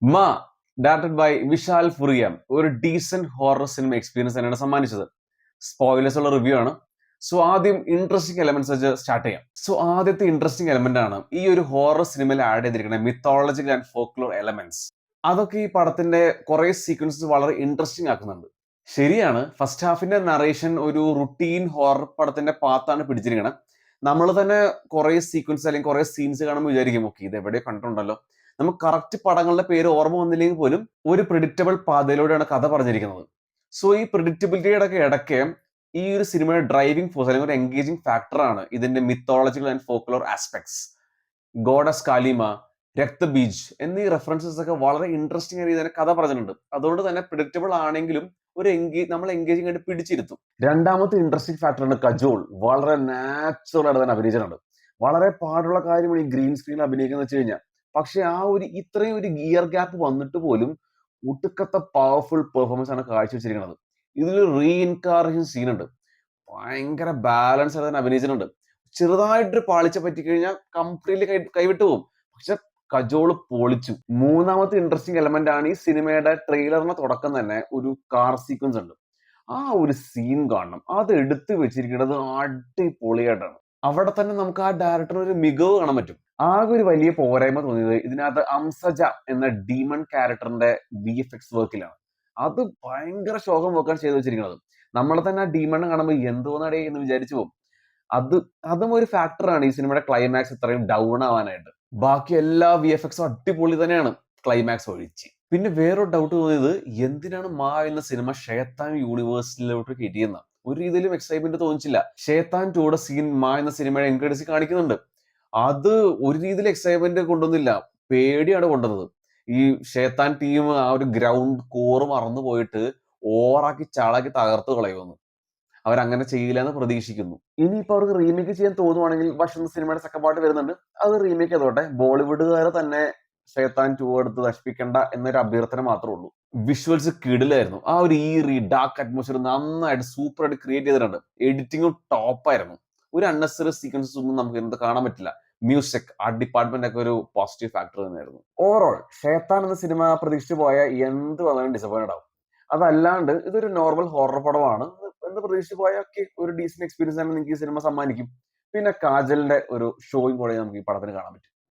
മാ directed by Vishal ഫുറിയം ഒരു decent horror cinema experience തന്നെയാണ് സമ്മാനിച്ചത്. സ്പോയിലേഴ്സ് ഉള്ള റിവ്യൂ ആണ്. സോ ആദ്യം ഇൻട്രസ്റ്റിംഗ് എലമെന്റ്സ് വെച്ച് സ്റ്റാർട്ട് ചെയ്യാം. സോ ആദ്യത്തെ ഇൻട്രസ്റ്റിംഗ് എലമെന്റ് ആണ് ഈ ഒരു ഹൊറർ സിനിമയിൽ ആഡ് ചെയ്തിരിക്കുന്ന മിത്തോളജിക്കൽ ആൻഡ് ഫോക്ലോർ എലമെന്റ്സ്. അതൊക്കെ ഈ പടത്തിന്റെ കുറെ സീക്വൻസസ് വളരെ ഇൻട്രസ്റ്റിംഗ് ആക്കുന്നുണ്ട്. ശരിയാണ്, ഫസ്റ്റ് ഹാഫിന്റെ നറേഷൻ ഒരു റുട്ടീൻ ഹൊറർ പടത്തിന്റെ പാത്താണ് പിടിച്ചിരിക്കണം. നമ്മൾ തന്നെ കുറെ സീക്വൻസ് അല്ലെങ്കിൽ കുറെ സീൻസ് കാണുമ്പോൾ വിചാരിക്കും, ഓക്കെ ഇത് എവിടെയോ കണ്ടിട്ടുണ്ടല്ലോ. നമുക്ക് കറക്റ്റ് പടങ്ങളുടെ പേര് ഓർമ്മ വന്നില്ലെങ്കിൽ പോലും ഒരു പ്രിഡിക്റ്റബിൾ പാതയിലൂടെയാണ് കഥ പറഞ്ഞിരിക്കുന്നത്. സോ ഈ പ്രിഡിക്റ്റബിലിറ്റിയുടെ ഒക്കെ ഇടയ്ക്ക് ഈ ഒരു സിനിമയുടെ ഡ്രൈവിംഗ് ഫോഴ്സ് അല്ലെങ്കിൽ ഒരു എൻഗേജിംഗ് ഫാക്ടറാണ് ഇതിന്റെ mythological and folklore aspects. Goddess Kalima, Raktabeej എന്നീ റെഫറൻസസ് ഒക്കെ വളരെ ഇൻട്രസ്റ്റിംഗ് ആയി ഇതിനെ കഥ പറഞ്ഞിട്ടുണ്ട്. അതുകൊണ്ട് തന്നെ പ്രിഡിക്റ്റബിൾ ആണെങ്കിലും നമ്മൾ എൻഗേജിംഗ് ആയിട്ട് പിടിച്ചിരുത്തും. രണ്ടാമത്തെ ഇൻട്രസ്റ്റിംഗ് ഫാക്ടറാണ് കജോൾ. വളരെ നാച്ചുറൽ ആയിട്ട് തന്നെ അഭിനയിച്ചിട്ടുണ്ട്. വളരെ പാടുള്ള കാര്യമാണ് ഈ ഗ്രീൻ സ്ക്രീനിൽ അഭിനയിക്കുന്നത് വെച്ച് കഴിഞ്ഞാൽ. പക്ഷെ ആ ഒരു ഇത്രയും ഒരു ഗിയർ ഗ്യാപ്പ് വന്നിട്ട് പോലും ഒടുക്കത്തെ പവർഫുൾ പെർഫോമൻസ് ആണ് കാഴ്ചവെച്ചിരിക്കുന്നത്. ഇതിൽ റീഇൻകാർണേഷൻ സീൻ ഉണ്ട്. ഭയങ്കര ബാലൻസ് ആയിട്ട് തന്നെ അഭിനയിച്ചിട്ടുണ്ട്. ചെറുതായിട്ടൊരു പാളിച്ച പറ്റിക്കഴിഞ്ഞാൽ കംപ്ലീറ്റ്ലി കൈവിട്ടു പോകും. പക്ഷെ കജോള് പൊളിച്ചു. മൂന്നാമത്തെ ഇൻട്രസ്റ്റിംഗ് എലമെന്റ് ആണ് ഈ സിനിമയുടെ ട്രെയിലറിന്റെ തുടക്കം തന്നെ ഒരു കാർ സീക്വൻസ് ഉണ്ട്. ആ ഒരു സീൻ കാണണം. അത് എടുത്തു വെച്ചിരിക്കുന്നത് അടിപൊളിയായിട്ടാണ്. അവിടെ തന്നെ നമുക്ക് ആ ഡയറക്ടർ ഒരു മികവ് കാണാൻ പറ്റും. ആകെ ഒരു വലിയ പോരായ്മ തോന്നിയത് ഇതിനകത്ത് അംസജ എന്ന ഡീമൺ ക്യാരക്ടറിന്റെ VFX വർക്കിലാണ്. അത് ഭയങ്കര ശോകം വെക്കാൻ ചെയ്തു വെച്ചിരിക്കുന്നത്. നമ്മളെ തന്നെ ആ ഡീമൺ കാണുമ്പോൾ എന്തോന്നടേ എന്ന് വിചാരിച്ചു പോകും. അതും ഒരു ഫാക്ടറാണ് ഈ സിനിമയുടെ ക്ലൈമാക്സ് ഇത്രയും ഡൗൺ ആവാനായിട്ട്. ബാക്കി എല്ലാ VFXും അടിപൊളി തന്നെയാണ് ക്ലൈമാക്സ് ഒഴിച്ച്. പിന്നെ വേറൊരു ഡൗട്ട് തോന്നിയത്, എന്തിനാണ് മാ എന്ന സിനിമ ഷേത്താൻ യൂണിവേഴ്സിലോട്ട് കയറ്റിയെന്ന ഒരു രീതിയിലും എക്സൈറ്റ്മെന്റ് തോന്നിച്ചില്ല. ഷേത്താൻ 2യുടെ സീൻ മാ എന്ന സിനിമയുടെ എൻക്രെഡിറ്റ്സിൽ കാണിക്കുന്നുണ്ട്. അത് ഒരു രീതിയിൽ എക്സൈറ്റ്മെന്റ് കൊണ്ടൊന്നില്ല, പേടിയാണ് കൊണ്ടുവന്നത്. ഈ ഷേത്താൻ ടീം ആ ഒരു ഗ്രൗണ്ട് കോറ് മറന്നു പോയിട്ട് ഓവറാക്കി ചാളാക്കി തകർത്ത് കളയുമെന്ന്. അവരങ്ങനെ ചെയ്യില്ല എന്ന് പ്രതീക്ഷിക്കുന്നു. ഇനിയിപ്പോ അവർക്ക് റീമേക്ക് ചെയ്യാൻ തോന്നുവാണെങ്കിൽ വസന്ത് സിനിമയുടെ സെക്കൻഡ് പാർട്ട് വരുന്നുണ്ട്, അത് റീമേക്ക് ചെയ്തോട്ടെ. ബോളിവുഡുകാരെ തന്നെ ഷേത്താൻ 2 എടുത്ത് നശിപ്പിക്കണ്ട എന്നൊരു അഭ്യർത്ഥന മാത്രമേ ഉള്ളൂ. വിഷ്വൽസ് കിടിലായിരുന്നു. ആ ഒരു ഈറി ഡാർക്ക് അറ്റ്മോസ്ഫിയർ നന്നായിട്ട് സൂപ്പർ ആയിട്ട് ക്രിയേറ്റ് ചെയ്തിട്ടുണ്ട്. എഡിറ്റിംഗും ടോപ്പായിരുന്നു. ഒരു അൺനെസറി സീക്വൻസസ് ഒന്നും നമുക്ക് ഇന്നത്തെ കാണാൻ പറ്റില്ല. മ്യൂസിക്, ആ ഡിപ്പാർട്ട്മെന്റ് ഒക്കെ ഒരു പോസിറ്റീവ് ഫാക്ടർ തന്നെയായിരുന്നു. ഓവറോൾ ഷേത്താൻ എന്ന സിനിമ പ്രതീക്ഷിച്ചു പോയ എന്ത് വന്നാലും ഡിസപ്പോയിന്റഡ് ആവും. അതല്ലാണ്ട് ഇതൊരു നോർമൽ ഹൊറർ പടമാണ് എന്ന് പ്രതീക്ഷിച്ചു പോയാൽ ഒരു ഡീസന്റ് എക്സ്പീരിയൻസ് ആണ് നിങ്ങൾക്ക് ഈ സിനിമ സമ്മാനിക്കും. പിന്നെ കാജലിന്റെ ഒരു ഷോയും കൂടെ നമുക്ക് ഈ പടത്തിന് കാണാൻ പറ്റും.